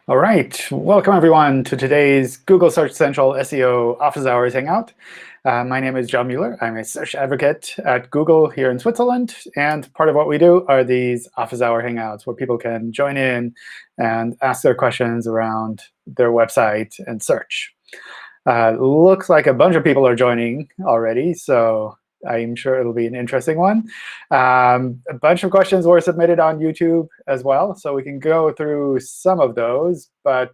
All right, welcome everyone to today's Google Search Central SEO Office Hours Hangout. My name is John Mueller. I'm a search advocate at Google here in Switzerland. And part of what we do are these Office Hour Hangouts where people can join in and ask their questions around their website and search. Looks like a bunch of people are joining already, so I'm sure it'll be an interesting one. A bunch of questions were submitted on YouTube as well, so we can go through some of those. But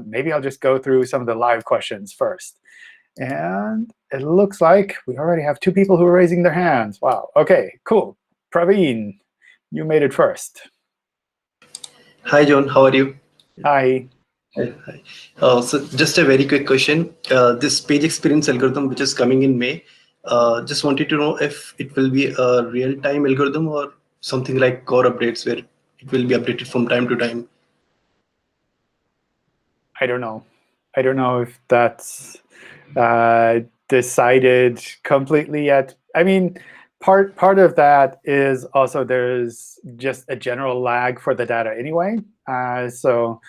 maybe I'll just go through some of the live questions first. And it looks like we already have 2 people who are raising their hands. Wow. OK, cool. Praveen, you made it first. Hi, John. How are you? Hi. Hi. So just a very quick question. This page experience algorithm, which is coming in May, just wanted to know if it will be a real-time algorithm or something like core updates where it will be updated from time to time. I don't know. I don't know if that's decided completely yet. I mean, part of that is also there's just a general lag for the data anyway. So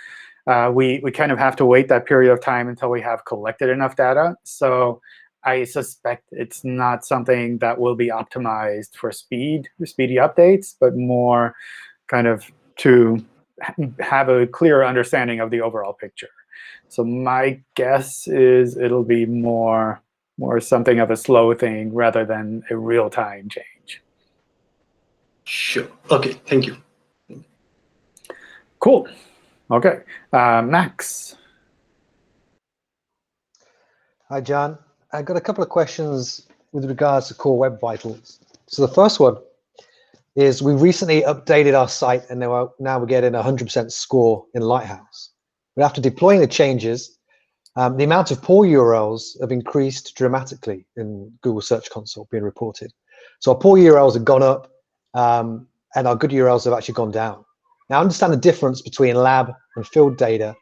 we kind of have to wait that period of time until we have collected enough data. So I suspect it's not something that will be optimized for speedy updates, but more kind of to have a clearer understanding of the overall picture. So my guess is it'll be more something of a slow thing rather than a real-time change. Sure. OK, thank you. Cool. OK. Max. Hi, John. I've got a couple of questions with regards to Core Web Vitals. So the first one is we recently updated our site, and now we're getting a 100% score in Lighthouse. But after deploying the changes, the amount of poor URLs have increased dramatically in Google Search Console being reported. So our poor URLs have gone up, and our good URLs have actually gone down. Now, I understand the difference between lab and field data,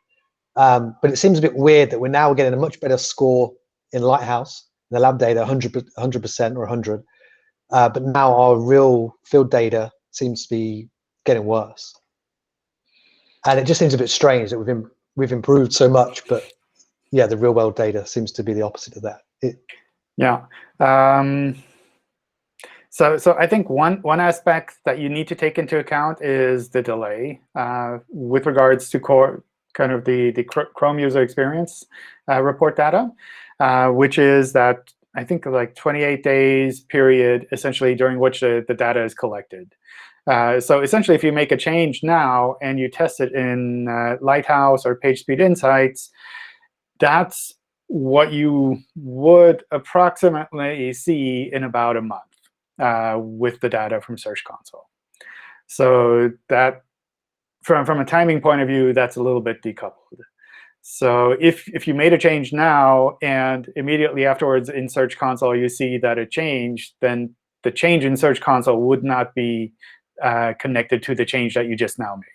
but it seems a bit weird that we're now getting a much better score in Lighthouse, the lab data 100% or 100, but now our real field data seems to be getting worse. And it just seems a bit strange that we've improved so much, but yeah, the real world data seems to be the opposite of that. Yeah. So I think one aspect that you need to take into account is the delay with regards to the Chrome user experience report data, which is that I think like 28 days period essentially during which the data is collected. So essentially, if you make a change now and you test it in Lighthouse or PageSpeed Insights, that's what you would approximately see in about a month with the data from Search Console. So that, from a timing point of view, that's a little bit decoupled. So if you made a change now and immediately afterwards in Search Console you see that it changed, then the change in Search Console would not be connected to the change that you just now made.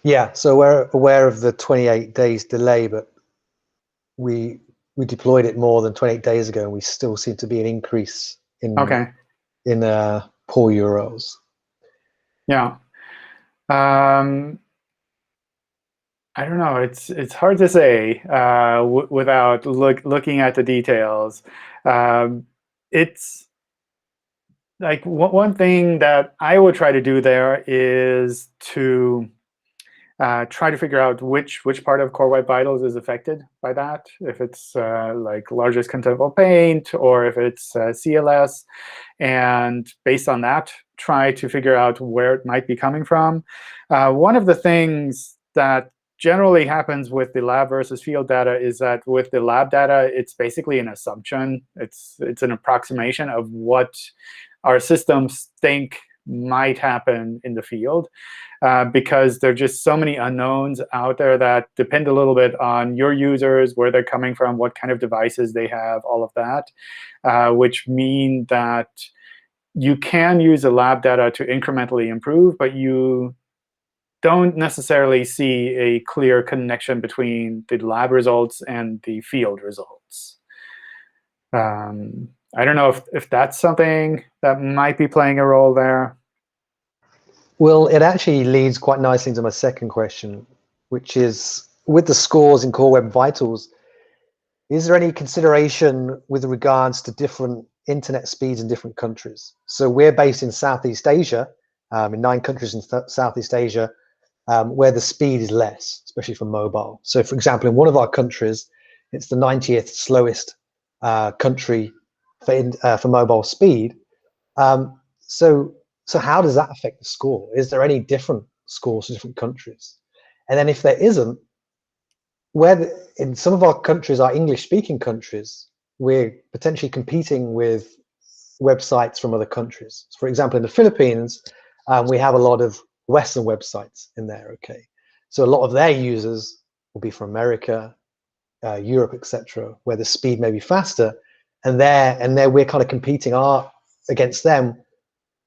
Yeah, so we're aware of the 28 days delay, but we deployed it more than 28 days ago, and we still seem to be an increase in poor URLs. Yeah. I don't know. It's hard to say without looking at the details. It's like one thing that I would try to do there is to try to figure out which part of Core Web Vitals is affected by that. If it's like largest contentful paint, or if it's CLS, and based on that, try to figure out where it might be coming from. One of the things that generally happens with the lab versus field data is that with the lab data, it's basically an assumption. It's an approximation of what our systems think might happen in the field, because there are just so many unknowns out there that depend a little bit on your users, where they're coming from, what kind of devices they have, all of that, which mean that you can use the lab data to incrementally improve, but you don't necessarily see a clear connection between the lab results and the field results. I don't know if that's something that might be playing a role there. Well, it actually leads quite nicely into my second question, which is with the scores in Core Web Vitals, is there any consideration with regards to different internet speeds in different countries? So we're based in Southeast Asia, in 9 countries in Southeast Asia, where the speed is less, especially for mobile. So for example, in one of our countries, it's the 90th slowest country for mobile speed. So how does that affect the score? Is there any different scores for different countries? And then if there isn't, in some of our countries, our English-speaking countries, we're potentially competing with websites from other countries. For example, in the Philippines, we have a lot of Western websites in there. Okay, so a lot of their users will be from America, Europe, etc., where the speed may be faster, and there we're kind of competing against them,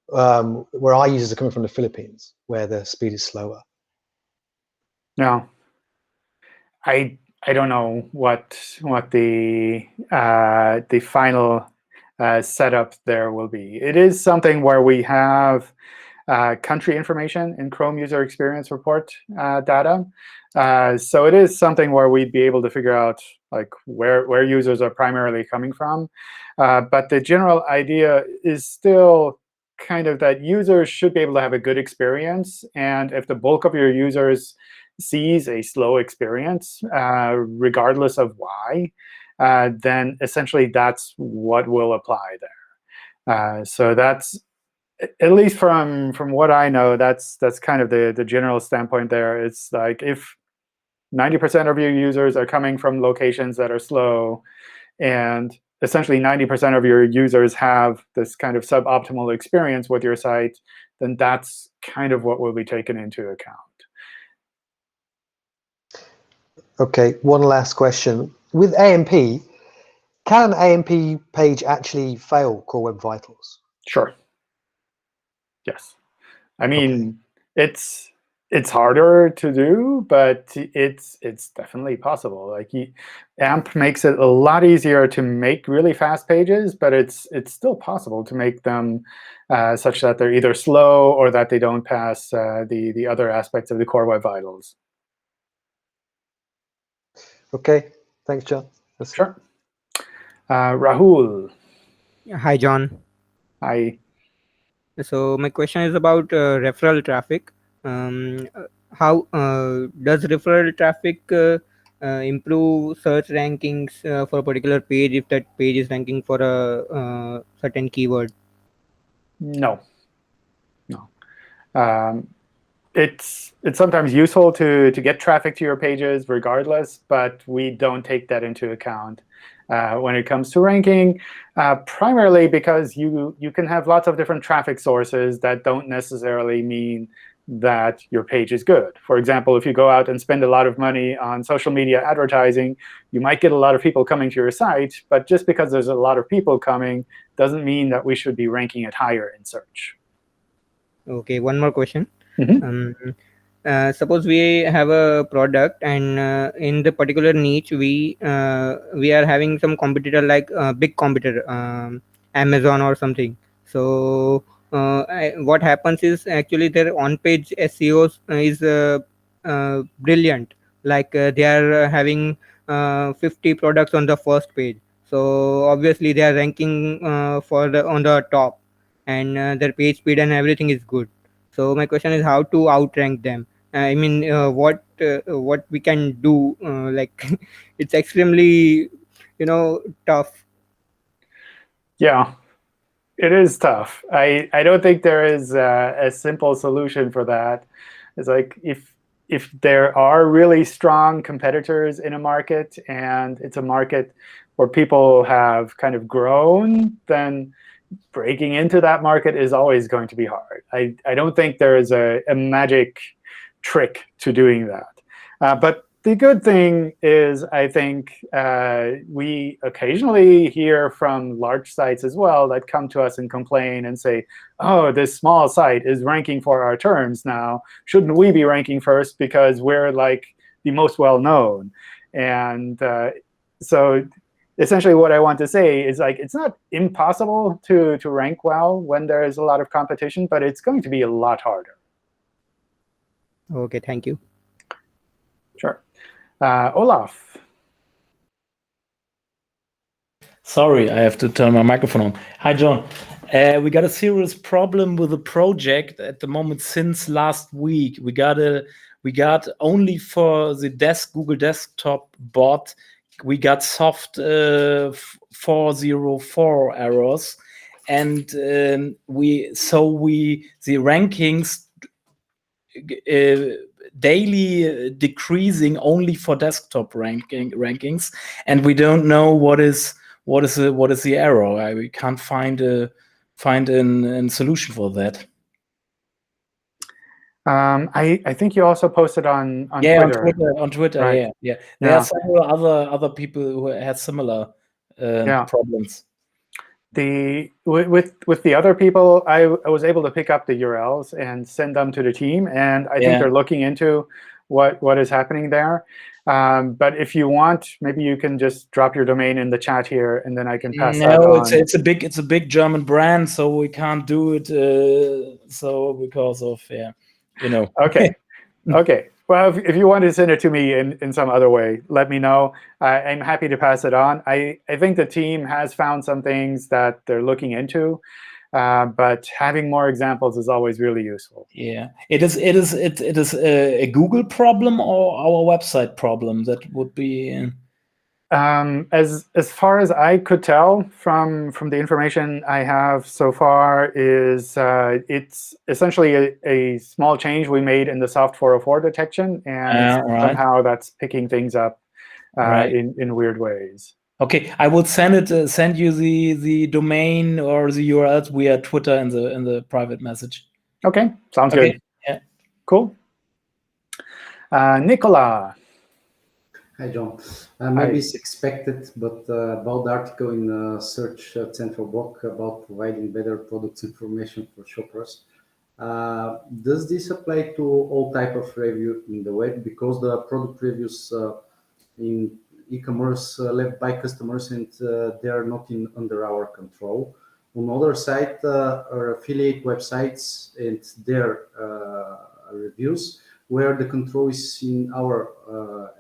where our users are coming from the Philippines, where the speed is slower. No, I don't know what the final setup there will be. It is something where we have country information in Chrome User Experience Report data. So it is something where we'd be able to figure out like where users are primarily coming from. But the general idea is still kind of that users should be able to have a good experience. And if the bulk of your users sees a slow experience, regardless of why, then essentially that's what will apply there. So that's, at least from what I know, that's kind of the general standpoint there. It's like if 90% of your users are coming from locations that are slow, and essentially 90% of your users have this kind of suboptimal experience with your site, then that's kind of what will be taken into account. Okay, one last question. With AMP, can an AMP page actually fail Core Web Vitals? Sure. Yes. I mean, it's harder to do, but it's definitely possible. Like AMP makes it a lot easier to make really fast pages, but it's still possible to make them such that they're either slow or that they don't pass the other aspects of the Core Web Vitals. Okay, thanks, John. Sure. Rahul. Hi, John. Hi. So my question is about referral traffic. How does referral traffic improve search rankings for a particular page if that page is ranking for a certain keyword? No. It's sometimes useful to get traffic to your pages regardless, but we don't take that into account when it comes to ranking, primarily because you can have lots of different traffic sources that don't necessarily mean that your page is good. For example, if you go out and spend a lot of money on social media advertising, you might get a lot of people coming to your site. But just because there's a lot of people coming doesn't mean that we should be ranking it higher in search. Okay, one more question. Suppose we have a product, and in the particular niche we are having some competitor, like big competitor, Amazon or something. So what happens is actually their on-page SEO is brilliant. Like they are having 50 products on the first page. So obviously they are ranking on the top, and their page speed and everything is good. So my question is how to outrank them. I mean, what we can do? Like, it's extremely, tough. Yeah, it is tough. I don't think there is a simple solution for that. It's like if there are really strong competitors in a market, and it's a market where people have kind of grown, then breaking into that market is always going to be hard. I don't think there is a magic trick to doing that. But the good thing is, I think we occasionally hear from large sites as well that come to us and complain and say, oh, this small site is ranking for our terms now. Shouldn't we be ranking first because we're like the most well-known? And so essentially what I want to say is, like, it's not impossible to rank well when there is a lot of competition, but it's going to be a lot harder. Okay, thank you. Sure. Olaf. Sorry, I have to turn my microphone on. Hi, John. We got a serious problem with the project at the moment since last week. We got only for the Google Desktop bot, we got soft 404 errors, and the rankings daily decreasing only for desktop rankings, and we don't know what is the error. We can't find a solution for that. I think you also posted on Twitter. Twitter. On Twitter, right. yeah. There are several other people who had similar problems. With the other people, I was able to pick up the URLs and send them to the team, and I think they're looking into what is happening there. But if you want, maybe you can just drop your domain in the chat here, and then I can pass that on. No, it's a big German brand, so we can't do it. Because of Okay. Okay. Well, if you want to send it to me in some other way, let me know. I'm happy to pass it on. I think the team has found some things that they're looking into, but having more examples is always really useful. Yeah, it is a Google problem or our website problem. That would be. As far as I could tell from the information I have so far, is it's essentially a small change we made in the soft 404 detection, and somehow that's picking things up in weird ways. Okay, I will send you the domain or the URLs via Twitter in the private message. Okay, sounds good. Yeah, cool. Nicola. Hi, John. Maybe it's expected, but about the article in Search Central Block about providing better product information for shoppers. Does this apply to all type of review in the web? Because the product reviews in e-commerce left by customers, and they are not under our control. On the other side, are affiliate websites and their reviews, where the control is in our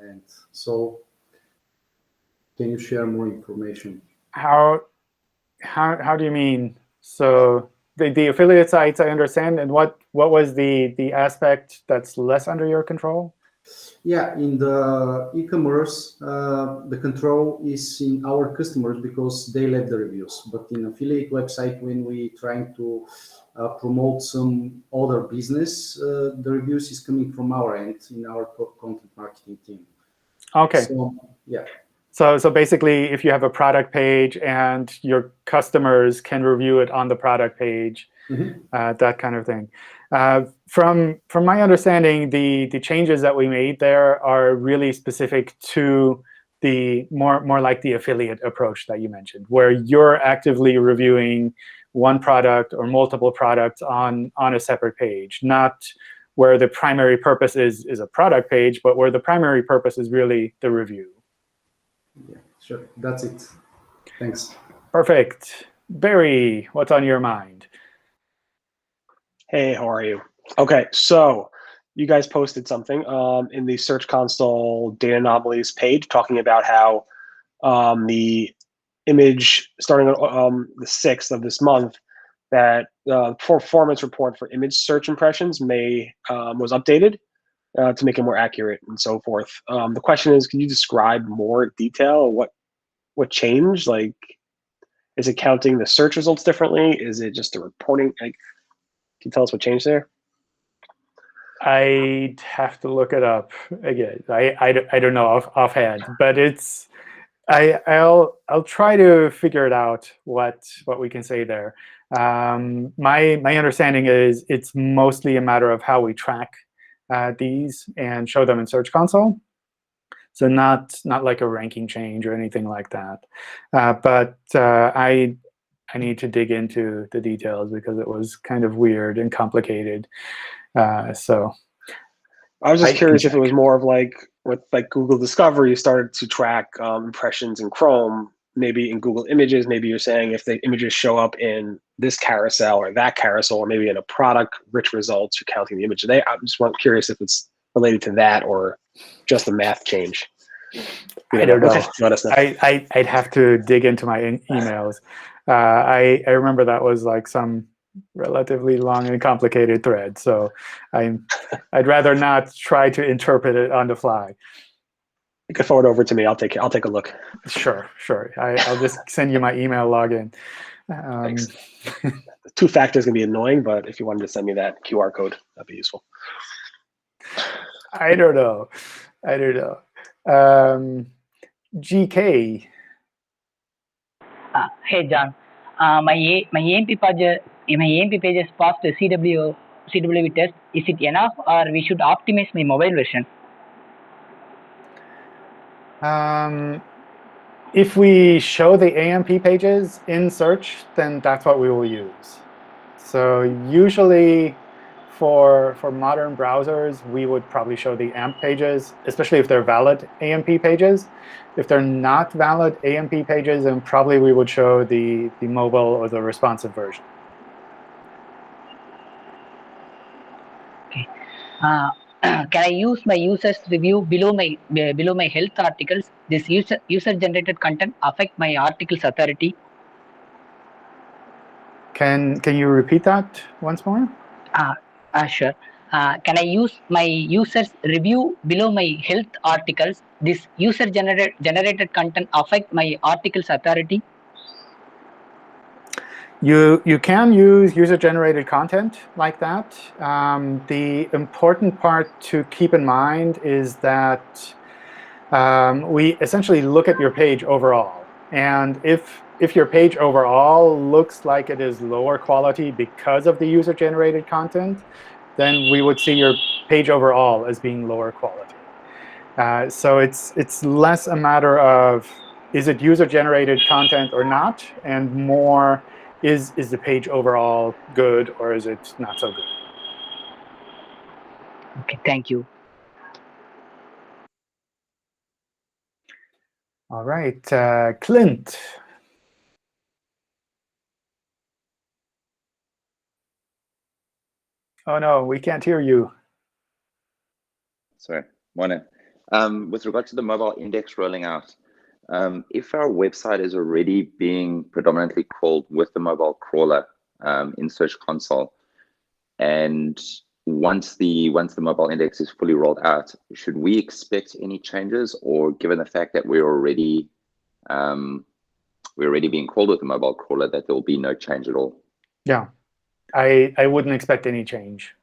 end. So can you share more information? How do you mean? So the affiliate sites, I understand, and what was the aspect that's less under your control? Yeah, in the e-commerce, the control is in our customers because they left the reviews. But in affiliate website, when we trying to promote some other business, the reviews is coming from our end in our content marketing team. Okay. So, yeah. So basically, if you have a product page and your customers can review it on the product page, that kind of thing. From my understanding, the changes that we made there are really specific to the more like the affiliate approach that you mentioned, where you're actively reviewing one product or multiple products on a separate page, not where the primary purpose is a product page, but where the primary purpose is really the review. Yeah, sure. That's it. Thanks. Perfect. Barry, what's on your mind? Hey, how are you? Okay, so you guys posted something in the Search Console data anomalies page talking about how the image starting on the 6th of this month, that performance report for image search impressions was updated to make it more accurate and so forth. The question is, can you describe more detail what changed? Like, is it counting the search results differently? Is it just the reporting? Like, can you tell us what changed there? I'd have to look it up again. I don't know offhand, but it's I'll try to figure it out what we can say there. My understanding is it's mostly a matter of how we track these and show them in Search Console. So not like a ranking change or anything like that. But I need to dig into the details because it was kind of weird and complicated. So I was just curious if it was more of like with Google Discovery, you started to track impressions in Chrome maybe in Google Images, maybe you're saying if the images show up in this carousel or that carousel, or maybe in a product-rich results, you're counting the image. I'm just curious if it's related to that or just a math change. I don't know. Okay, let us know. I'd have to dig into my emails. I remember that was like some relatively long and complicated thread, so I'd rather not try to interpret it on the fly. You can forward over to me. I'll take a look. Sure. I'll just send you my email login. Thanks. The two-factor is going to be annoying, but if you wanted to send me that QR code, that'd be useful. I don't know. GK. Hey John, my AMP pages passed the CWB test. Is it enough, or we should optimize my mobile version? If we show the AMP pages in search, then that's what we will use. So usually for modern browsers, we would probably show the AMP pages, especially if they're valid AMP pages. If they're not valid AMP pages, then probably we would show the mobile or the responsive version. Okay. Can I use my users review below my health articles? This user generated content affect my article's authority? Can you repeat that once more? Sure. Can I use my users review below my health articles? This user generated content affect my article's authority? You can use user-generated content like that. The important part to keep in mind is that we essentially look at your page overall. And if your page overall looks like it is lower quality because of the user-generated content, then we would see your page overall as being lower quality. So it's less a matter of is it user-generated content or not, and more is the page overall good or is it not so good? Okay, thank you. All right, Clint. Oh no, we can't hear you. Sorry, morning. With regard to the mobile index rolling out, if our website is already being predominantly crawled with the mobile crawler in Search Console, and once the mobile index is fully rolled out, should we expect any changes, or given the fact that we're already being crawled with the mobile crawler, that there will be no change at all? Yeah, I wouldn't expect any change.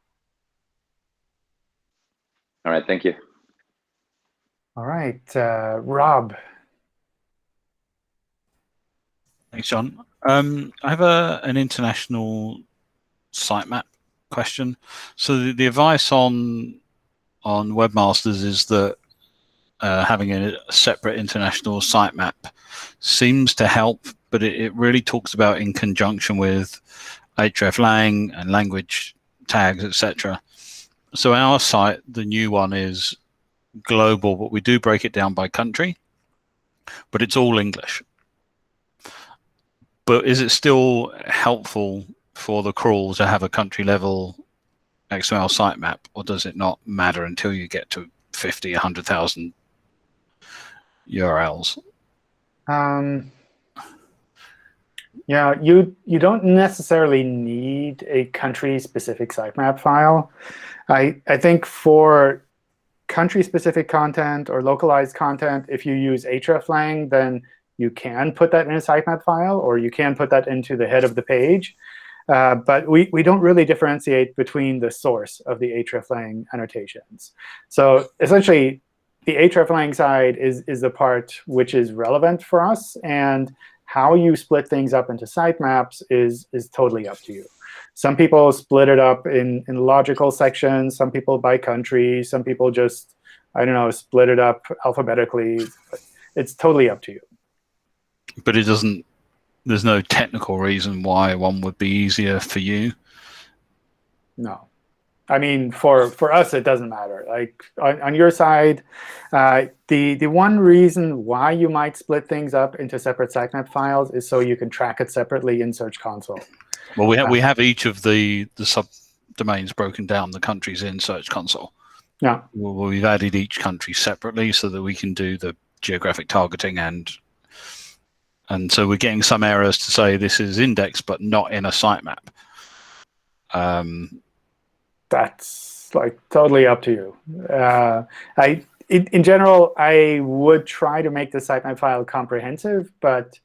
All right, thank you. All right, Rob. Thanks, John. I have an international sitemap question. So the advice on Webmasters is that having a separate international sitemap seems to help, but it really talks about in conjunction with hreflang and language tags, etc. So our site, the new one, is global, but we do break it down by country, but it's all English. But is it still helpful for the crawl to have a country level XML sitemap, or does it not matter until you get to 50, 100,000 URLs? Yeah, you don't necessarily need a country-specific sitemap file. I think for country-specific content or localized content, if you use hreflang, then you can put that in a sitemap file, or you can put that into the head of the page. But we don't really differentiate between the source of the hreflang annotations. So essentially, the hreflang side is the part which is relevant for us. And how you split things up into sitemaps is totally up to you. Some people split it up in logical sections. Some people by country. Some people just, I don't know, split it up alphabetically. It's totally up to you. But it doesn't. There's no technical reason why one would be easier for you. No, I mean, for us, it doesn't matter. Like on your side, the one reason why you might split things up into separate sitemap files is so you can track it separately in Search Console. Well, we have each of the subdomains broken down, the countries in Search Console. Yeah. Well, we've added each country separately so that we can do the geographic targeting, and so we're getting some errors to say this is indexed but not in a sitemap. That's like totally up to you. In general, I would try to make the sitemap file comprehensive, but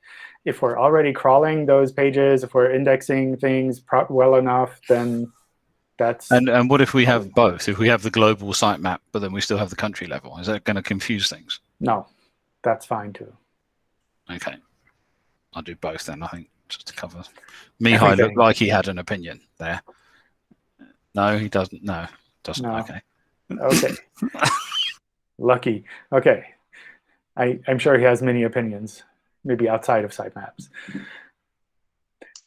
if we're already crawling those pages, if we're indexing things well enough, then that's... And what if we have both? If we have the global sitemap, but then we still have the country level, is that going to confuse things? No, that's fine too. Okay. I'll do both then, I think, just to cover. Mihai looked like he had an opinion there. No, he doesn't. No, doesn't. No. Okay. Okay. Lucky. Okay. I'm sure he has many opinions, maybe outside of sitemaps.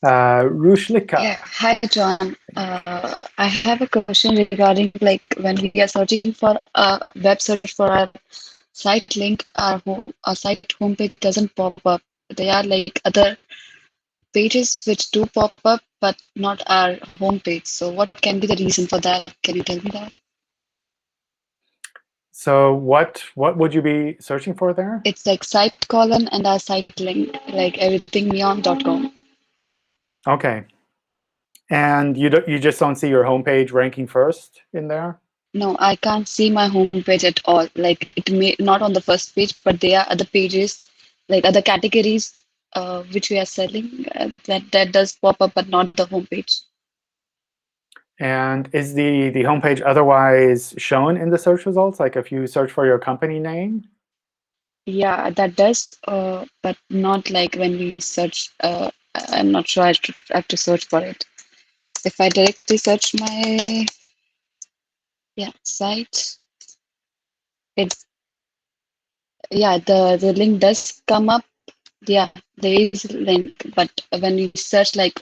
Rushlika. Yeah. Hi, John. I have a question regarding like when we are searching for a web search for our site link, our site homepage doesn't pop up. There are like other pages which do pop up, but not our homepage. So what can be the reason for that? Can you tell me that? So what would you be searching for there? It's like site colon and our site link, like everythingneon.com. Okay. And you just don't see your homepage ranking first in there? No, I can't see my homepage at all. Like it may not on the first page, but there are other pages, like other categories which we are selling that does pop up, but not the homepage. And is the homepage otherwise shown in the search results? Like if you search for your company name? Yeah, that does, but not like when we search. I'm not sure I have to search for it. If I directly search my site, it's the link does come up. Yeah, there is a link, but when we search like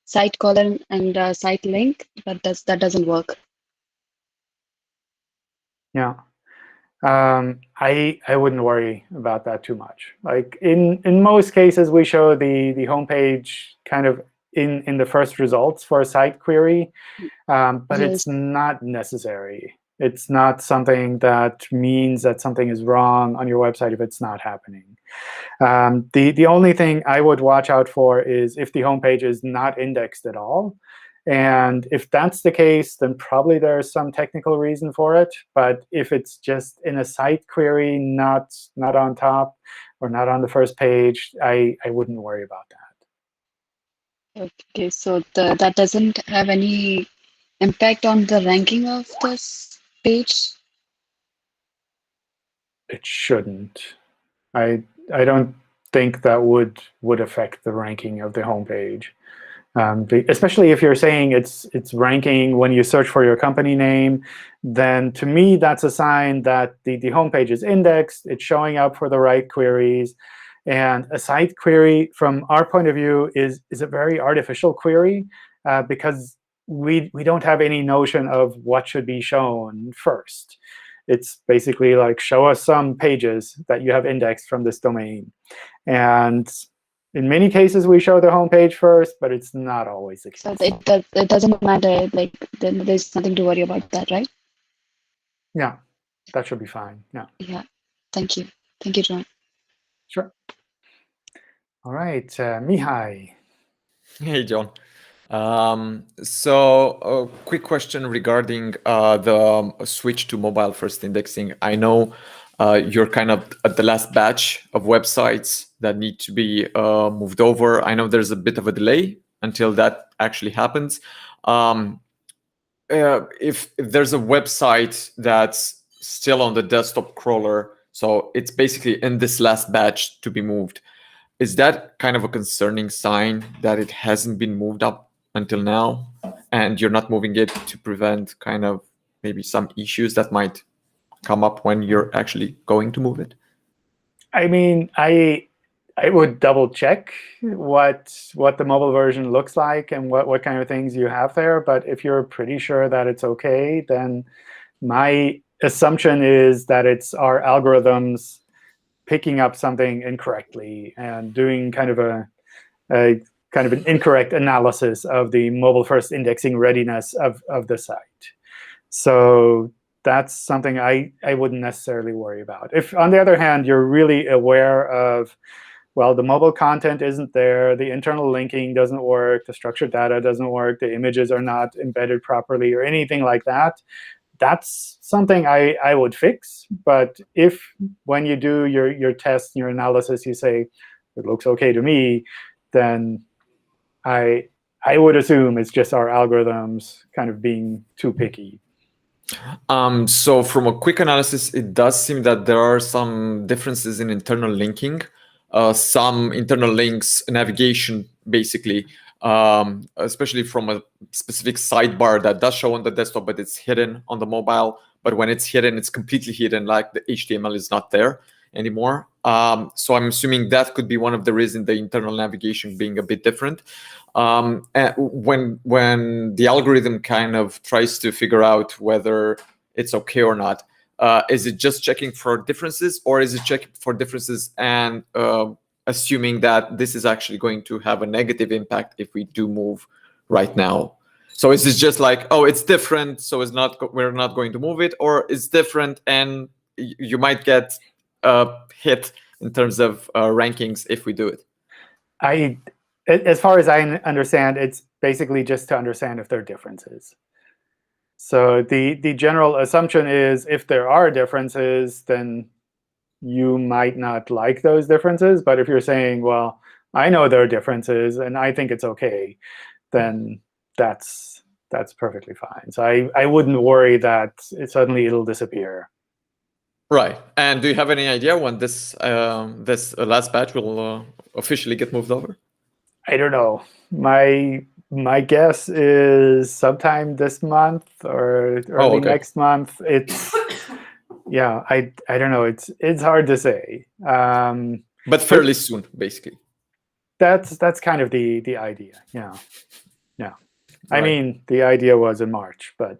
site colon and site link, that doesn't work. Yeah. I wouldn't worry about that too much. Like in most cases, we show the homepage kind of in the first results for a site query, but Yes. it's not necessary. It's not something that means that something is wrong on your website if it's not happening. The only thing I would watch out for is if the homepage is not indexed at all. And if that's the case, then probably there's some technical reason for it. But if it's just in a site query, not on top or not on the first page, I wouldn't worry about that. Okay, so that doesn't have any impact on the ranking of this page? It shouldn't. I don't think that would affect the ranking of the homepage. Especially if you're saying it's ranking when you search for your company name, then to me that's a sign that the homepage is indexed, it's showing up for the right queries. And a site query, from our point of view, is a very artificial query because we don't have any notion of what should be shown first. It's basically like, show us some pages that you have indexed from this domain. And in many cases, we show the homepage first, but it's not always the case. So it doesn't matter. Like then there's nothing to worry about that, right? Yeah, that should be fine. Yeah. Yeah. Thank you. Thank you, John. Sure. All right, Mihai. Hey, John. So a quick question regarding the switch to mobile first indexing. I know you're kind of at the last batch of websites that need to be moved over. I know there's a bit of a delay until that actually happens. If there's a website that's still on the desktop crawler, so it's basically in this last batch to be moved, is that kind of a concerning sign that it hasn't been moved up until now, and you're not moving it to prevent kind of maybe some issues that might come up when you're actually going to move it? I mean, I would double check what the mobile version looks like and what kind of things you have there. But if you're pretty sure that it's OK, then my assumption is that it's our algorithms picking up something incorrectly and doing kind of an incorrect analysis of the mobile-first indexing readiness of the site. So that's something I wouldn't necessarily worry about. If, on the other hand, you're really aware of, well, the mobile content isn't there, the internal linking doesn't work, the structured data doesn't work, the images are not embedded properly, or anything like that, that's something I would fix. But if, when you do your test and your analysis, you say, it looks OK to me, then I would assume it's just our algorithms kind of being too picky. So from a quick analysis, it does seem that there are some differences in internal linking. Some internal links, navigation, basically, especially from a specific sidebar that does show on the desktop, but it's hidden on the mobile. But when it's hidden, it's completely hidden, like the HTML is not there anymore. So I'm assuming that could be one of the reasons, the internal navigation being a bit different. And when the algorithm kind of tries to figure out whether it's OK or not, is it just checking for differences, or is it checking for differences and assuming that this is actually going to have a negative impact if we do move right now? So is this just like, oh, it's different, so it's not, we're not going to move it, or it's different and you might get hit in terms of rankings if we do it? As far as I understand, it's basically just to understand if there are differences. So the general assumption is, if there are differences, then you might not like those differences. But if you're saying, well, I know there are differences and I think it's OK, then that's perfectly fine. So I wouldn't worry that suddenly it'll disappear. Right. And do you have any idea when this last batch will officially get moved over? I don't know. My guess is sometime this month or early next month. It's yeah. I don't know. It's hard to say. But fairly soon, basically. That's kind of the idea. Yeah. Yeah. Right. I mean, the idea was in March, but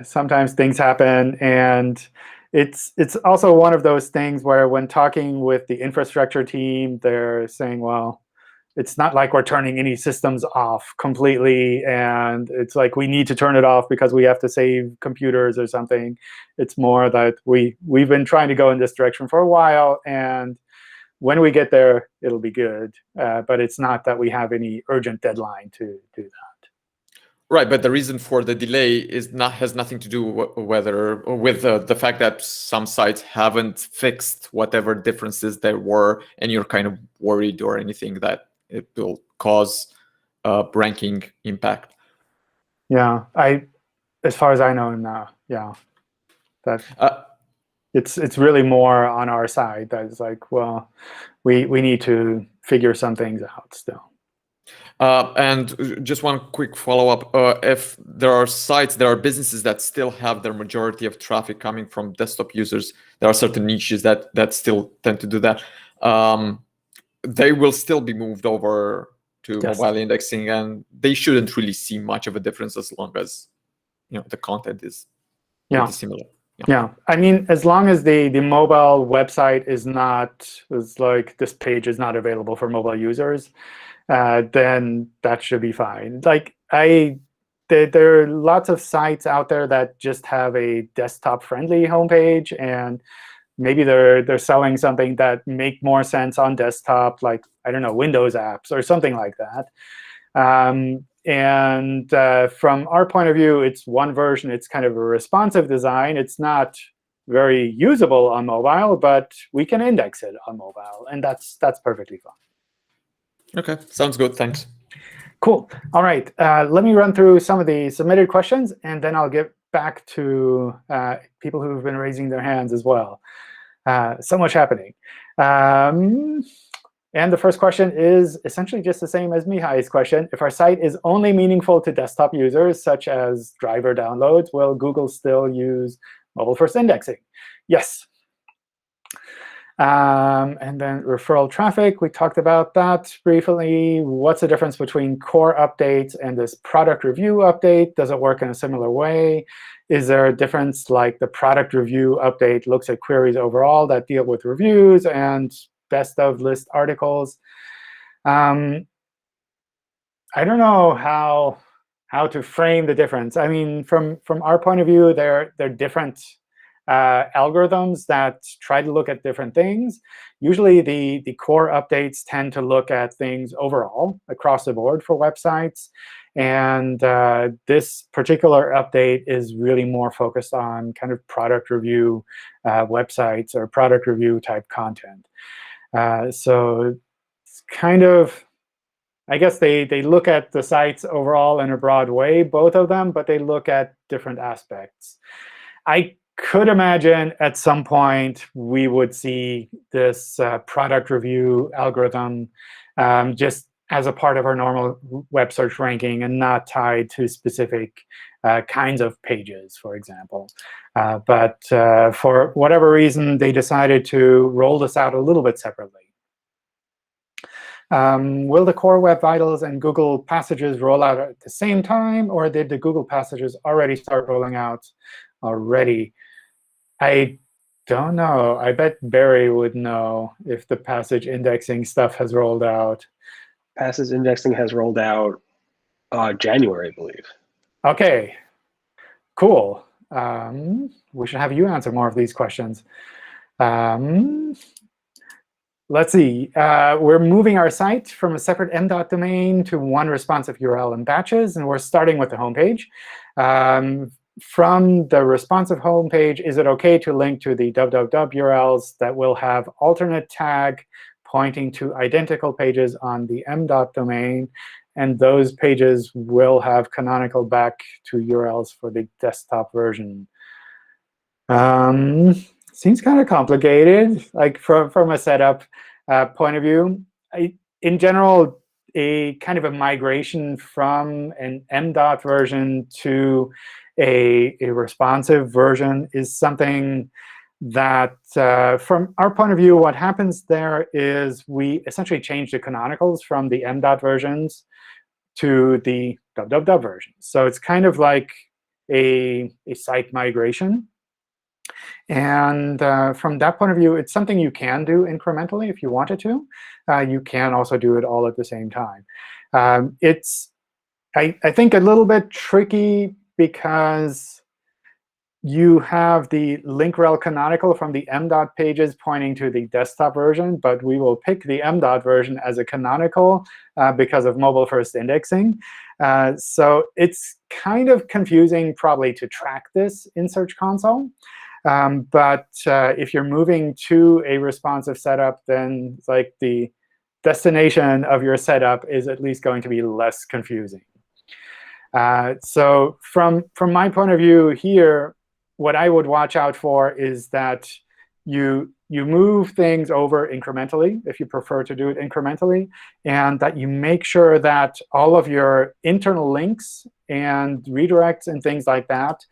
sometimes things happen, and it's also one of those things where, when talking with the infrastructure team, they're saying, well, it's not like we're turning any systems off completely, and it's like we need to turn it off because we have to save computers or something. It's more that we've been trying to go in this direction for a while, and when we get there, it'll be good. But it's not that we have any urgent deadline to do that. Right, but the reason for the delay has nothing to do with the fact that some sites haven't fixed whatever differences there were, and you're kind of worried or anything that it will cause ranking impact. Yeah, as far as I know, no. Yeah, that it's really more on our side. That it's like, well, we need to figure some things out still. And just one quick follow-up. If there are sites, there are businesses that still have their majority of traffic coming from desktop users, there are certain niches that still tend to do that. They will still be moved over to mobile indexing, and they shouldn't really see much of a difference as long as the content is pretty similar. Yeah, I mean, as long as the mobile website is like this page is not available for mobile users, then that should be fine. Like there are lots of sites out there that just have a desktop-friendly homepage, and maybe they're selling something that make more sense on desktop, like, I don't know, Windows apps or something like that. And from our point of view, it's one version. It's kind of a responsive design. It's not very usable on mobile, but we can index it on mobile, and that's perfectly fine. OK, sounds good. Thanks. Cool. All right. Let me run through some of the submitted questions, and then I'll get back to people who've been raising their hands as well. So much happening. And the first question is essentially just the same as Mihai's question. If our site is only meaningful to desktop users, such as driver downloads, will Google still use mobile-first indexing? Yes. And then referral traffic, we talked about that briefly. What's the difference between core updates and this product review update? Does it work in a similar way? Is there a difference, like the product review update looks at queries overall that deal with reviews and best of list articles? I don't know how to frame the difference. I mean, from our point of view, they're different algorithms that try to look at different things. Usually, the core updates tend to look at things overall across the board for websites. And this particular update is really more focused on kind of product review websites or product review type content. So it's kind of, I guess they look at the sites overall in a broad way, both of them, but they look at different aspects. I could imagine at some point we would see this product review algorithm just as a part of our normal web search ranking and not tied to specific kinds of pages, for example. But for whatever reason, they decided to roll this out a little bit separately. Will the core Web Vitals and Google Passages roll out at the same time, or did the Google Passages already start rolling out already? I don't know. I bet Barry would know if the passage indexing stuff has rolled out. Passage indexing has rolled out January, I believe. OK, cool. We should have you answer more of these questions. Let's see. We're moving our site from a separate m.dot domain to one responsive URL in batches. And we're starting with the home page. From the responsive home page, is it OK to link to the www URLs that will have alternate tag pointing to identical pages on the m.dot domain? And those pages will have canonical back to URLs for the desktop version. Seems kind of complicated, like from a setup point of view. In general, a kind of a migration from an m.dot version to a responsive version is something that, from our point of view, what happens there is we essentially change the canonicals from the m.dot versions to the www versions. So it's kind of like a site migration. And from that point of view, it's something you can do incrementally if you wanted to. You can also do it all at the same time. It's, I think, a little bit tricky because you have the link rel canonical from the m.dot pages pointing to the desktop version. But we will pick the m.dot version as a canonical because of mobile-first indexing. So it's kind of confusing probably to track this in Search Console. But if you're moving to a responsive setup, then like the destination of your setup is at least going to be less confusing. So from my point of view here, what I would watch out for is that you move things over incrementally, if you prefer to do it incrementally, and that you make sure that all of your internal links and redirects and things like that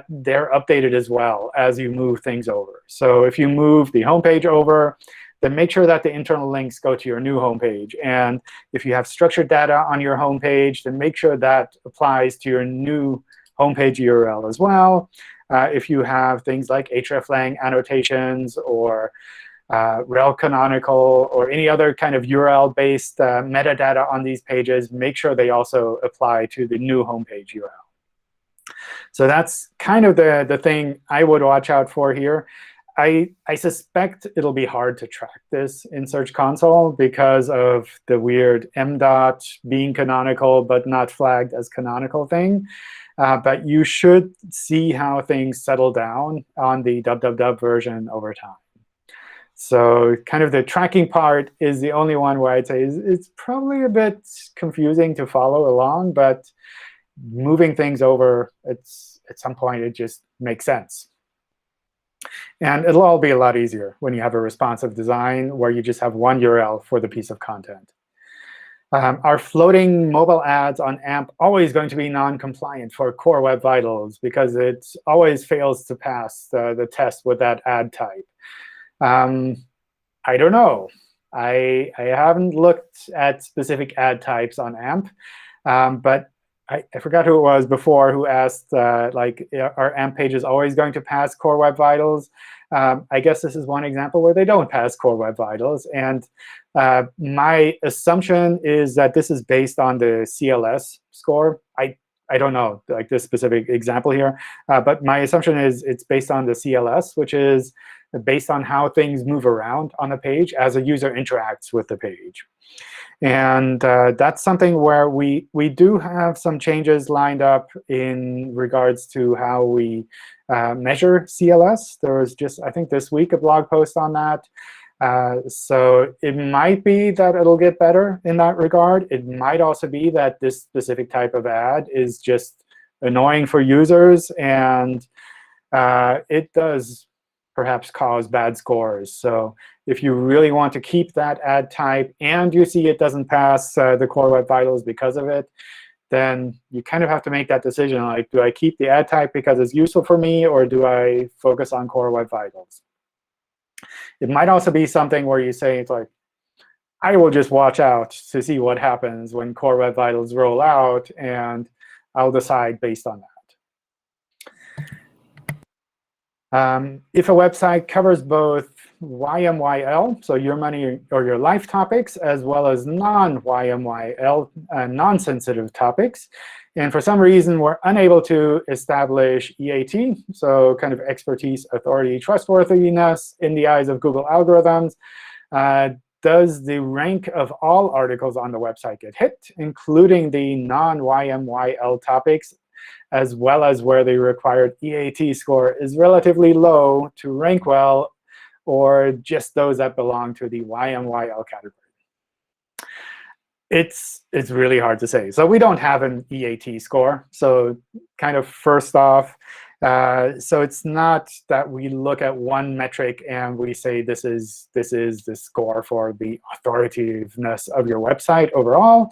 they're updated as well as you move things over. So if you move the home page over, then make sure that the internal links go to your new home page. And if you have structured data on your home page, then make sure that applies to your new home page URL as well. If you have things like hreflang annotations or rel canonical or any other kind of URL-based metadata on these pages, make sure they also apply to the new home page URL. So that's kind of the thing I would watch out for here. I suspect it'll be hard to track this in Search Console because of the weird m.dot being canonical but not flagged as canonical thing. But you should see how things settle down on the www version over time. So kind of the tracking part is the only one where I'd say it's probably a bit confusing to follow along. But moving things over, at some point, it just makes sense. And it'll all be a lot easier when you have a responsive design where you just have one URL for the piece of content. Are floating mobile ads on AMP always going to be non-compliant for core Web Vitals because it always fails to pass the test with that ad type? I don't know. I haven't looked at specific ad types on AMP, but I forgot who it was before who asked, like, are AMP pages always going to pass Core Web Vitals? I guess this is one example where they don't pass Core Web Vitals. And my assumption is that this is based on the CLS score. I don't know, like this specific example here. But my assumption is it's based on the CLS, which is based on how things move around on a page as a user interacts with the page. And that's something where we do have some changes lined up in regards to how we measure CLS. There was just, I think this week, a blog post on that. So it might be that it'll get better in that regard. It might also be that this specific type of ad is just annoying for users, and it does perhaps cause bad scores. So if you really want to keep that ad type and you see it doesn't pass the Core Web Vitals because of it, then you kind of have to make that decision. Like, do I keep the ad type because it's useful for me, or do I focus on Core Web Vitals? It might also be something where you say, it's like, I will just watch out to see what happens when Core Web Vitals roll out, and I'll decide based on that. If a website covers both YMYL, so your money or your life topics, as well as non-YMYL, non-sensitive topics, and for some reason we're unable to establish EAT, so kind of expertise, authority, trustworthiness in the eyes of Google algorithms, does the rank of all articles on the website get hit, including the non-YMYL topics, as well as where the required EAT score is relatively low to rank well, or just those that belong to the YMYL category? It's really hard to say. So we don't have an EAT score. So kind of first off, so it's not that we look at one metric and we say this is the score for the authoritativeness of your website overall.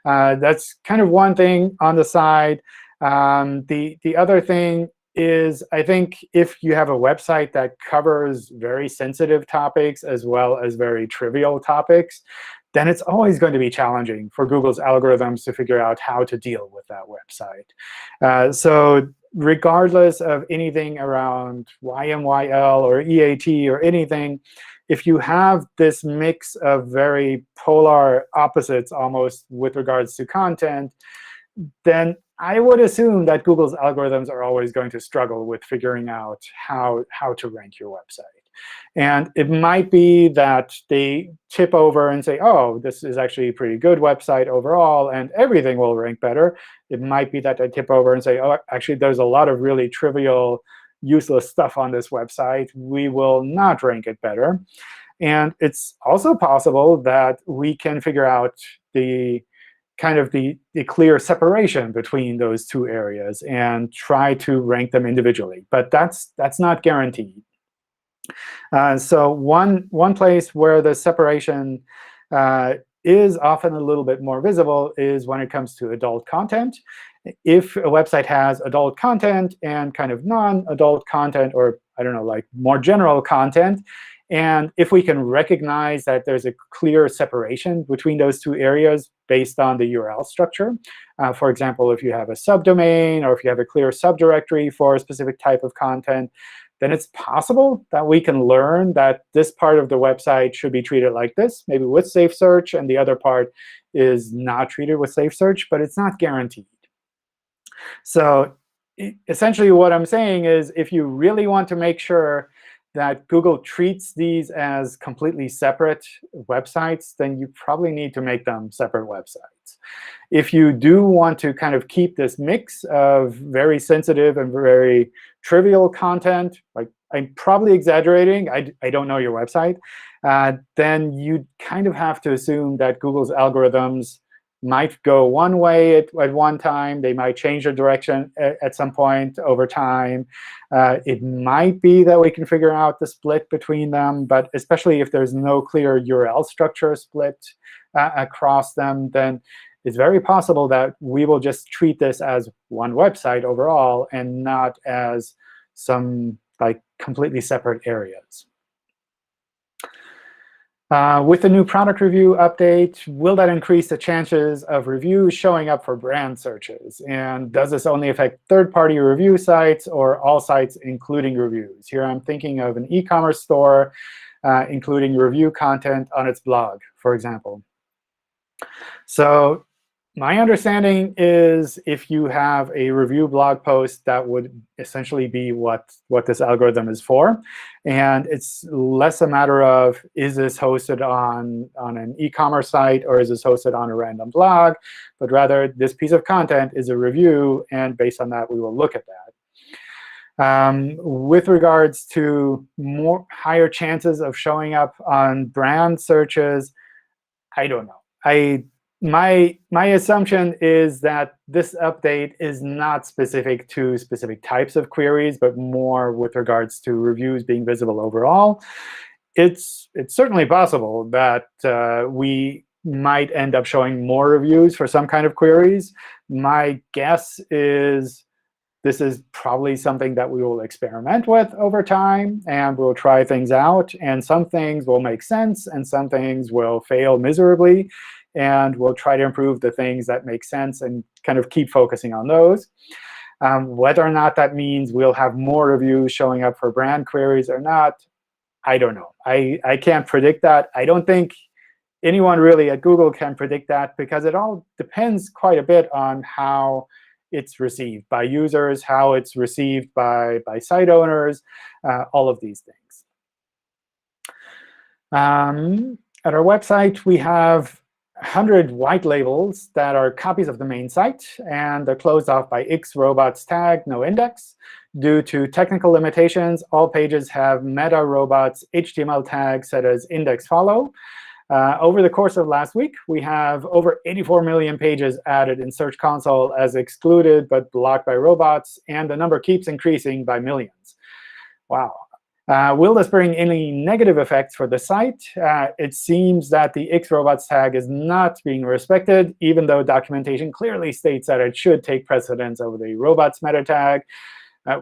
That's kind of one thing on the side. The other thing is, I think if you have a website that covers very sensitive topics as well as very trivial topics, then it's always going to be challenging for Google's algorithms to figure out how to deal with that website. So regardless of anything around YMYL or EAT or anything, if you have this mix of very polar opposites almost with regards to content, then I would assume that Google's algorithms are always going to struggle with figuring out how to rank your website. And it might be that they tip over and say, oh, this is actually a pretty good website overall, and everything will rank better. It might be that they tip over and say, oh, actually, there's a lot of really trivial, useless stuff on this website. We will not rank it better. And it's also possible that we can figure out the kind of the clear separation between those two areas and try to rank them individually. But that's not guaranteed. So one place where the separation is often a little bit more visible is when it comes to adult content. If a website has adult content and kind of non-adult content, or I don't know, like more general content, and if we can recognize that there's a clear separation between those two areas based on the URL structure, for example, if you have a subdomain or if you have a clear subdirectory for a specific type of content, then it's possible that we can learn that this part of the website should be treated like this, maybe with safe search, and the other part is not treated with safe search, but it's not guaranteed. So essentially what I'm saying is, if you really want to make sure that Google treats these as completely separate websites, then you probably need to make them separate websites. If you do want to kind of keep this mix of very sensitive and very trivial content, like I'm probably exaggerating, I don't know your website, then you kind of have to assume that Google's algorithms might go one way at one time. They might change their direction at some point over time. It might be that we can figure out the split between them. But especially if there's no clear URL structure split across them, then it's very possible that we will just treat this as one website overall and not as some like completely separate areas. With the new product review update, will that increase the chances of reviews showing up for brand searches? And does this only affect third-party review sites or all sites, including reviews? Here I'm thinking of an e-commerce store including review content on its blog, for example. So my understanding is if you have a review blog post, that would essentially be what this algorithm is for. And it's less a matter of, is this hosted on an e-commerce site or is this hosted on a random blog? But rather, this piece of content is a review, and based on that, we will look at that. With regards to higher chances of showing up on brand searches, I don't know. My assumption is that this update is not specific to specific types of queries, but more with regards to reviews being visible overall. It's certainly possible that we might end up showing more reviews for some kind of queries. My guess is this is probably something that we will experiment with over time, and we'll try things out. And some things will make sense, and some things will fail miserably. And we'll try to improve the things that make sense and kind of keep focusing on those. Whether or not that means we'll have more reviews showing up for brand queries or not, I don't know. I can't predict that. I don't think anyone really at Google can predict that, because it all depends quite a bit on how it's received by users, how it's received by site owners, all of these things. At our website, we have 100 white labels that are copies of the main site, and they're closed off by xrobots tag no index. Due to technical limitations, all pages have meta robots HTML tag set as index follow. Over the course of last week, we have over 84 million pages added in Search Console as excluded but blocked by robots, and the number keeps increasing by millions. Wow. Will this bring any negative effects for the site? It seems that the xrobots tag is not being respected, even though documentation clearly states that it should take precedence over the robots meta tag.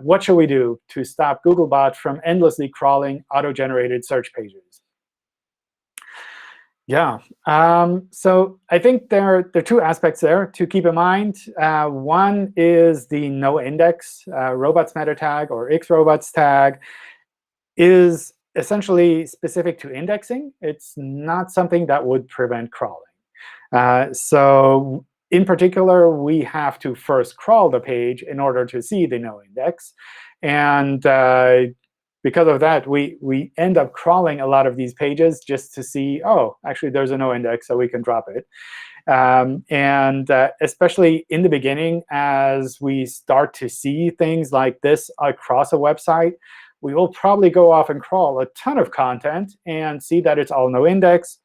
What should we do to stop Googlebot from endlessly crawling auto-generated search pages? Yeah. So I think there are two aspects there to keep in mind. One is the no index robots meta tag or xrobots tag is essentially specific to indexing. It's not something that would prevent crawling. So in particular, we have to first crawl the page in order to see the no index. And because of that, we end up crawling a lot of these pages just to see, oh, actually, there's a no index, so we can drop it. And especially in the beginning, as we start to see things like this across a website, we will probably go off and crawl a ton of content and see that it's all no index.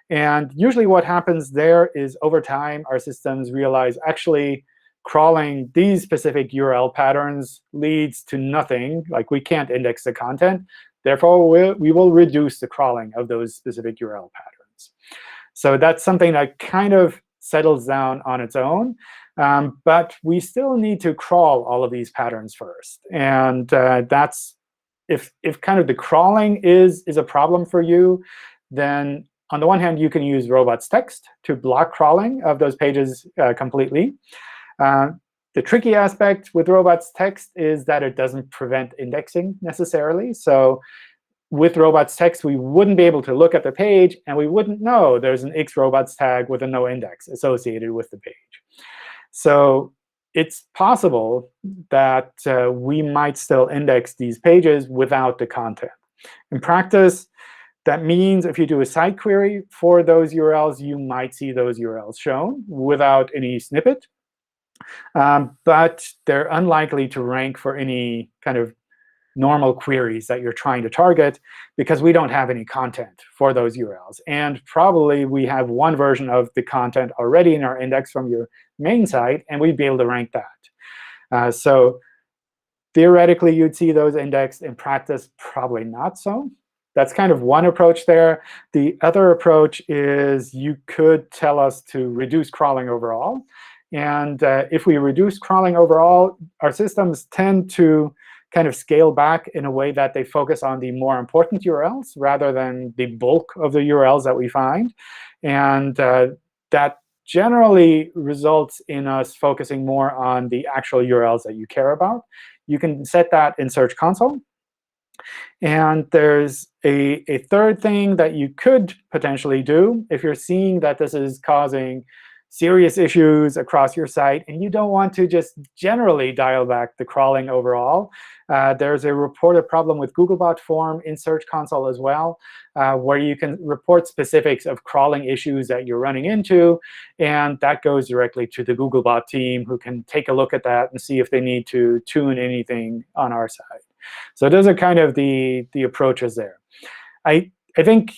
And usually what happens there is over time, our systems realize, actually, crawling these specific URL patterns leads to nothing. Like, we can't index the content. Therefore, we will reduce the crawling of those specific URL patterns. So that's something that kind of settles down on its own. But we still need to crawl all of these patterns first. And that's if kind of the crawling is a problem for you, then on the one hand, you can use robots text to block crawling of those pages completely. The tricky aspect with robots text is that it doesn't prevent indexing necessarily. So with robots text, we wouldn't be able to look at the page, and we wouldn't know there's an xrobots tag with a no index associated with the page. So it's possible that we might still index these pages without the content. In practice, that means if you do a site query for those URLs, you might see those URLs shown without any snippet. But they're unlikely to rank for any kind of normal queries that you're trying to target, because we don't have any content for those URLs. And probably we have one version of the content already in our index from your main site, and we'd be able to rank that. So theoretically, you'd see those indexed. In practice, probably not so. That's kind of one approach there. The other approach is you could tell us to reduce crawling overall. And if we reduce crawling overall, our systems tend to kind of scale back in a way that they focus on the more important URLs rather than the bulk of the URLs that we find. And that generally results in us focusing more on the actual URLs that you care about. You can set that in Search Console. And there's a third thing that you could potentially do if you're seeing that this is causing serious issues across your site, and you don't want to just generally dial back the crawling overall. There's a reported problem with Googlebot form in Search Console as well, where you can report specifics of crawling issues that you're running into. And that goes directly to the Googlebot team, who can take a look at that and see if they need to tune anything on our side. So those are kind of the approaches there. I think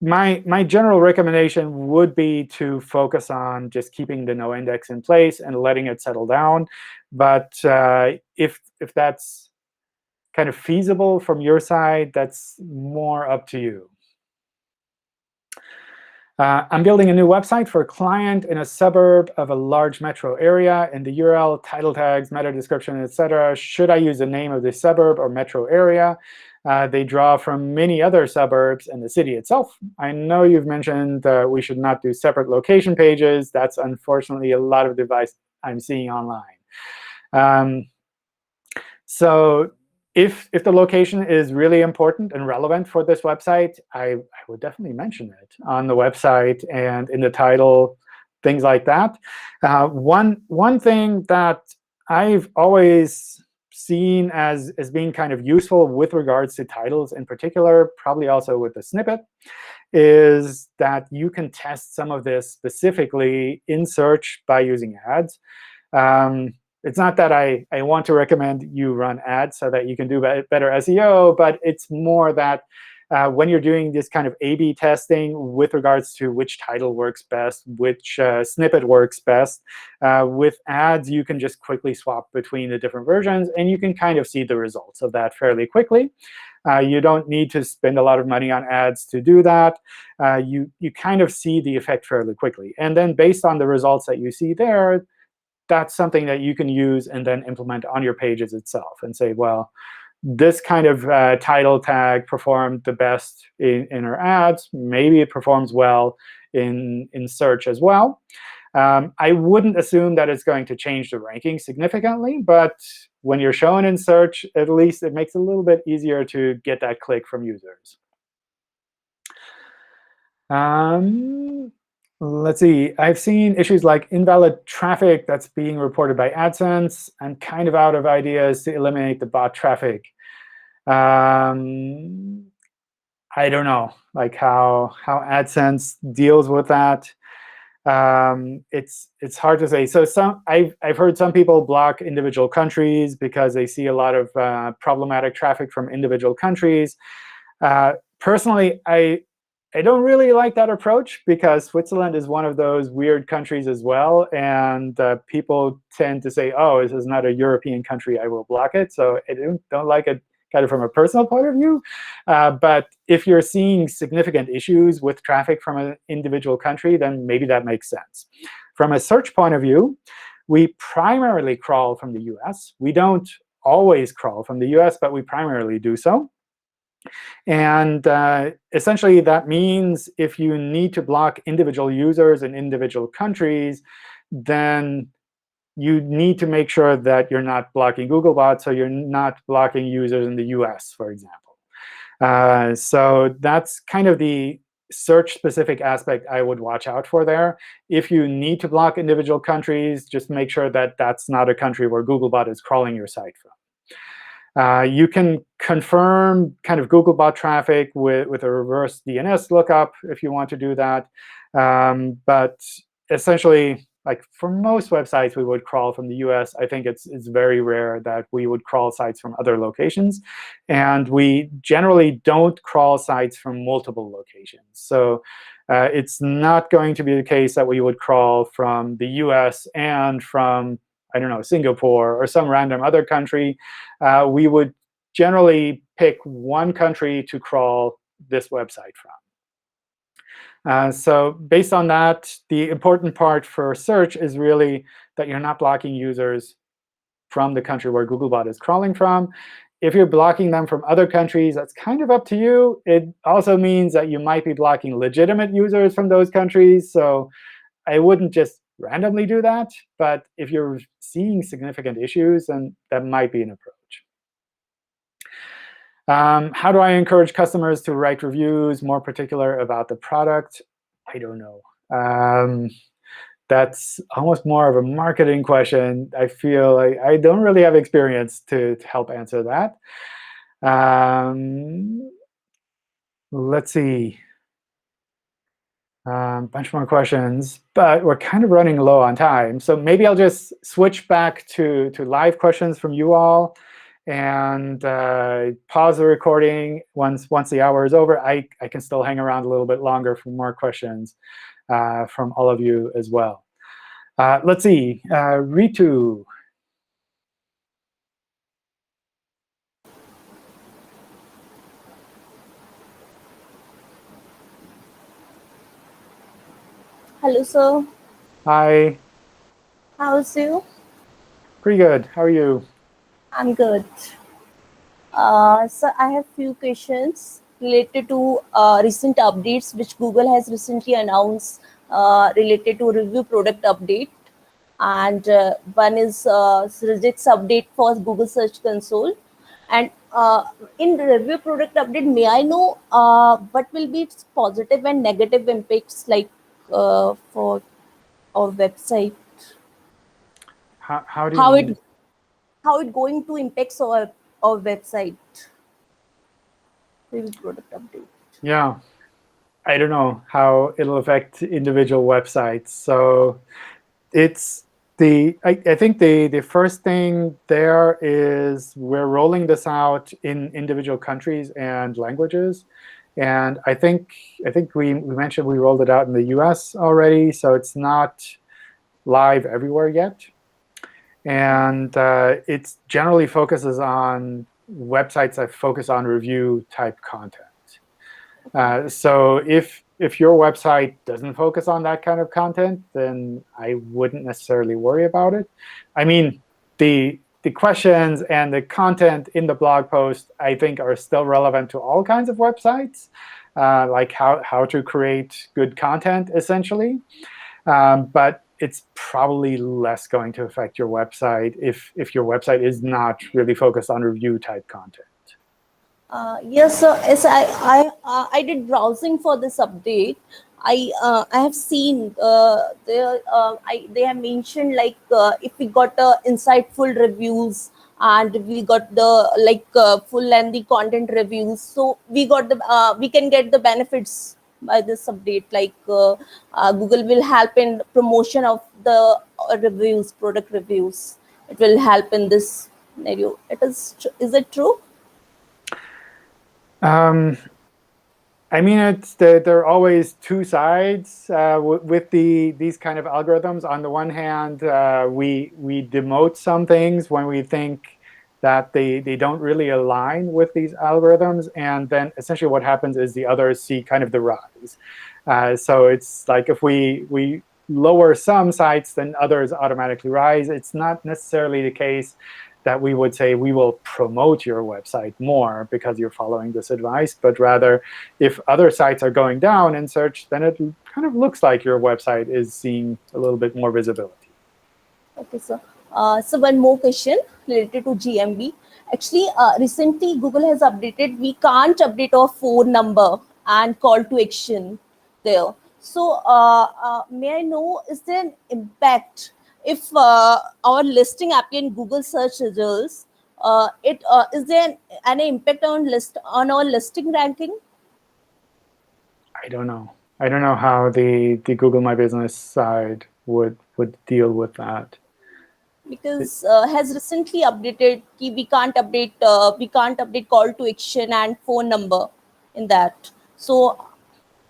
my general recommendation would be to focus on just keeping the no index in place and letting it settle down. But if that's kind of feasible from your side, that's more up to you. I'm building a new website for a client in a suburb of a large metro area. In the URL, title tags, meta description, etc., should I use the name of the suburb or metro area? They draw from many other suburbs and the city itself. I know you've mentioned we should not do separate location pages. That's unfortunately a lot of device I'm seeing online. So if the location is really important and relevant for this website, I would definitely mention it on the website and in the title, things like that. One thing that I've always seen as being kind of useful with regards to titles in particular, probably also with the snippet, is that you can test some of this specifically in search by using ads. It's not that I want to recommend you run ads so that you can do better SEO, but it's more that when you're doing this kind of A/B testing with regards to which title works best, which snippet works best, with ads, you can just quickly swap between the different versions, and you can kind of see the results of that fairly quickly. You don't need to spend a lot of money on ads to do that. You kind of see the effect fairly quickly. And then based on the results that you see there, that's something that you can use and then implement on your pages itself and say, well, this kind of title tag performed the best in our ads. Maybe it performs well in search as well. I wouldn't assume that it's going to change the ranking significantly. But when you're shown in search, at least it makes it a little bit easier to get that click from users. Let's see. I've seen issues like invalid traffic that's being reported by AdSense. I'm kind of out of ideas to eliminate the bot traffic. I don't know, like how AdSense deals with that. It's hard to say. So I've heard some people block individual countries because they see a lot of problematic traffic from individual countries. Personally, I don't really like that approach because Switzerland is one of those weird countries as well. And people tend to say, oh, this is not a European country, I will block it. So I don't like it kind of from a personal point of view. But if you're seeing significant issues with traffic from an individual country, then maybe that makes sense. From a search point of view, we primarily crawl from the US. We don't always crawl from the US, but we primarily do so. And essentially, that means if you need to block individual users in individual countries, then you need to make sure that you're not blocking Googlebot, so you're not blocking users in the US, for example. So that's kind of the search-specific aspect I would watch out for there. If you need to block individual countries, just make sure that that's not a country where Googlebot is crawling your site from. You can confirm kind of Googlebot traffic with a reverse DNS lookup if you want to do that. But essentially, like for most websites, we would crawl from the US. I think it's very rare that we would crawl sites from other locations. And we generally don't crawl sites from multiple locations. So it's not going to be the case that we would crawl from the US and from, I don't know, Singapore or some random other country. We would generally pick one country to crawl this website from. So based on that, the important part for search is really that you're not blocking users from the country where Googlebot is crawling from. If you're blocking them from other countries, that's kind of up to you. It also means that you might be blocking legitimate users from those countries. So I wouldn't just randomly do that. But if you're seeing significant issues, then that might be an approach. How do I encourage customers to write reviews more particular about the product? I don't know. That's almost more of a marketing question. I feel like I don't really have experience to help answer that. Let's see. Bunch more questions, but we're kind of running low on time. So maybe I'll just switch back to live questions from you all and pause the recording once the hour is over. I can still hang around a little bit longer for more questions from all of you as well. Let's see. Ritu. Hello, sir. Hi. How's you? Pretty good. How are you? I'm good. So I have few questions related to recent updates which Google has recently announced related to review product update. And one is regex update for Google Search Console. And in review product update, may I know what will be its positive and negative impacts like for our website? How do you mean? How it going to impact our website? Review product update. Yeah. I don't know how it'll affect individual websites. So it's I think the first thing there is we're rolling this out in individual countries and languages. And I think we mentioned we rolled it out in the US already, so it's not live everywhere yet. And it generally focuses on websites that focus on review type content. So if your website doesn't focus on that kind of content, then I wouldn't necessarily worry about it. I mean, the questions and the content in the blog post, I think, are still relevant to all kinds of websites, like how to create good content, essentially. But it's probably less going to affect your website if your website is not really focused on review type content. Yes, sir. Yes, I did browsing for this update. I have seen they have mentioned like if we got insightful reviews and we got the full lengthy content reviews, so we got the we can get the benefits by this update. Like Google will help in promotion of the reviews, product reviews. It will help in this scenario. Is it true? I mean, there are always two sides with these kind of algorithms. On the one hand, we demote some things when we think that they don't really align with these algorithms. And then essentially what happens is the others see kind of the rise. So it's like if we lower some sites, then others automatically rise. It's not necessarily the case that we would say we will promote your website more because you're following this advice, but rather if other sites are going down in search, then it kind of looks like your website is seeing a little bit more visibility. Okay, sir. So one more question related to GMB. Actually, recently Google has updated. We can't update our phone number and call to action there. So may I know, is there an impact if our listing appear in Google search results? Is there any impact on our listing ranking? I don't know. I don't know how the Google My Business side would deal with that. Because has recently updated we can't update call to action and phone number in that. So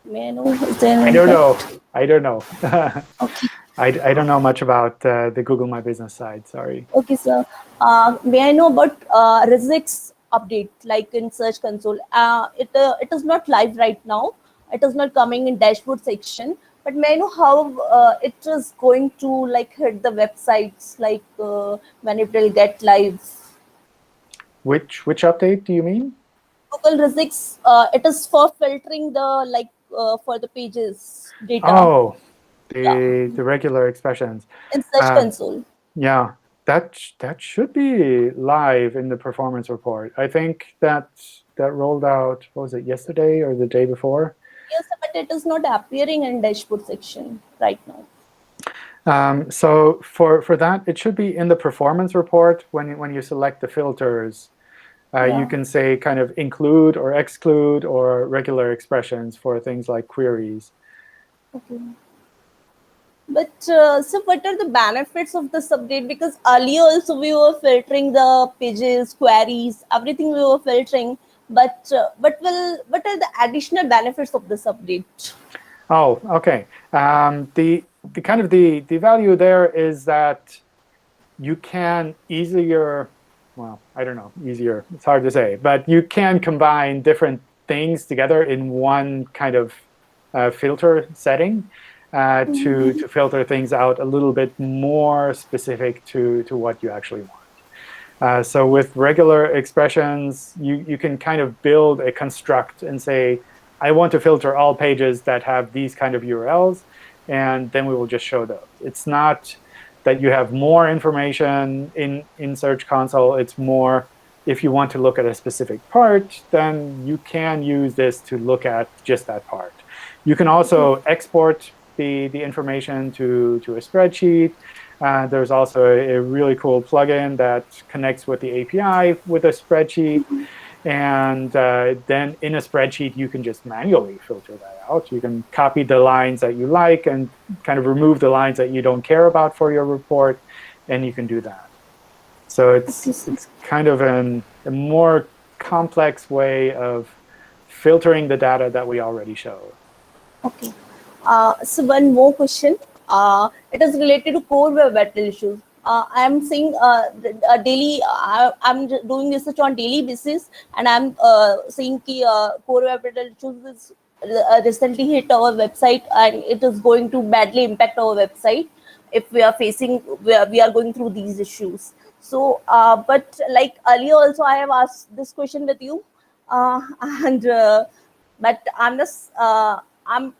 may I know, is there I don't know. I don't know. Okay. I don't know much about the Google My Business side. Sorry. Okay, sir. May I know about regex update, like in Search Console? It is not live right now. It is not coming in dashboard section. But may I know how it is going to like hit the websites, like when it will get live? Which update do you mean? Google Resics, it is for filtering the for the pages data. Oh, Yeah, the regular expressions. in Search Console. Yeah, that should be live in the performance report. I think that rolled out, what was it, yesterday or the day before? Yes, but it is not appearing in dashboard section right now. So for that, it should be in the performance report when you select the filters. You can say kind of include or exclude or regular expressions for things like queries. Okay. But so what are the benefits of this update? Because earlier also we were filtering the pages, queries, everything we were filtering. But what are the additional benefits of this update? Oh, OK. The kind of the value there is that you can easier, well, I don't know, easier. It's hard to say, but you can combine different things together in one kind of filter setting to filter things out a little bit more specific to what you actually want. So with regular expressions, you can kind of build a construct and say, I want to filter all pages that have these kind of URLs, and then we will just show those. It's not that you have more information in Search Console. It's more, if you want to look at a specific part, then you can use this to look at just that part. You can also export the information to a spreadsheet. There's also a really cool plugin that connects with the API with a spreadsheet. And then in a spreadsheet, you can just manually filter that out. You can copy the lines that you like and kind of remove the lines that you don't care about for your report, and you can do that. So it's kind of a more complex way of filtering the data that we already showed. Okay. So one more question. It is related to core web vital issues. I am seeing daily. I'm doing research on daily basis, and I'm seeing core web vital issues is recently hit our website, and it is going to badly impact our website if we are going through these issues. So, but like earlier also, I have asked this question with you, and but I'm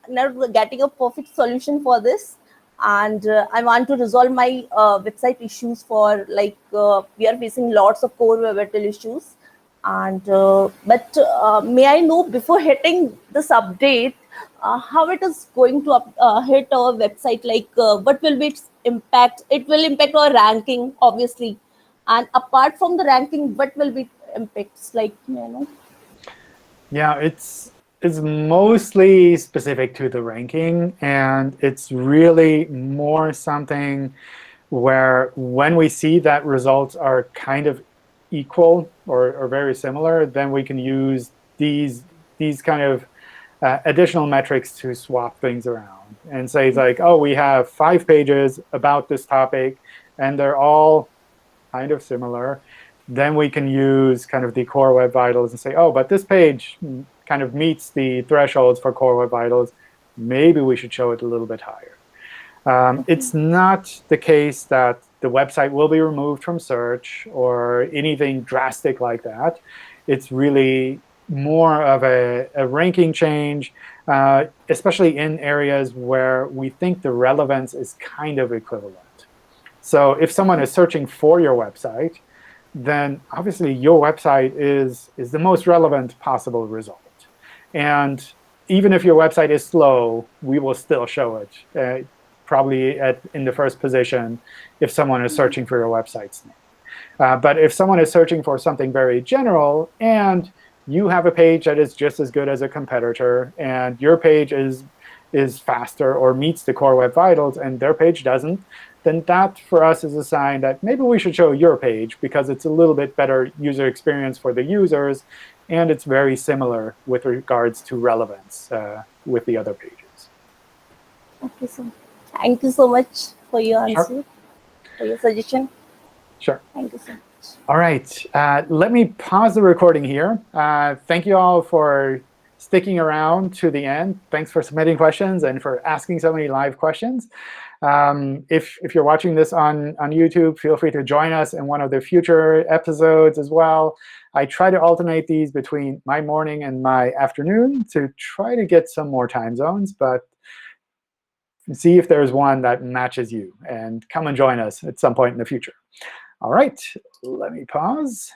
not getting a perfect solution for this, and I want to resolve my website issues for we are facing lots of core web vital issues, and but may I know before hitting this update how it is going to hit our website? Like what will be its impact? It will impact our ranking, obviously, and apart from the ranking, what will be impacts? Like, you know. Yeah, it's mostly specific to the ranking, and it's really more something where when we see that results are kind of equal or very similar, then we can use these kind of additional metrics to swap things around and say, like, oh, we have 5 pages about this topic, and they're all kind of similar. Then we can use kind of the core web vitals and say, oh, but this page kind of meets the thresholds for core web vitals. Maybe we should show it a little bit higher. It's not the case that the website will be removed from search or anything drastic like that. It's really more of a ranking change, especially in areas where we think the relevance is kind of equivalent. So if someone is searching for your website, then obviously your website is the most relevant possible result. And even if your website is slow, we will still show it, probably in the first position if someone is searching for your website's name. But if someone is searching for something very general, and you have a page that is just as good as a competitor, and your page is faster or meets the core web vitals, and their page doesn't, then that for us is a sign that maybe we should show your page because it's a little bit better user experience for the users, and it's very similar with regards to relevance with the other pages. Okay, so thank you so much for your answer, Sure. for your suggestion. Sure. Thank you so much. All right. Let me pause the recording here. Thank you all for sticking around to the end. Thanks for submitting questions and for asking so many live questions. If you're watching this on YouTube, feel free to join us in one of the future episodes as well. I try to alternate these between my morning and my afternoon to try to get some more time zones. But see if there's one that matches you, and come and join us at some point in the future. All right, let me pause.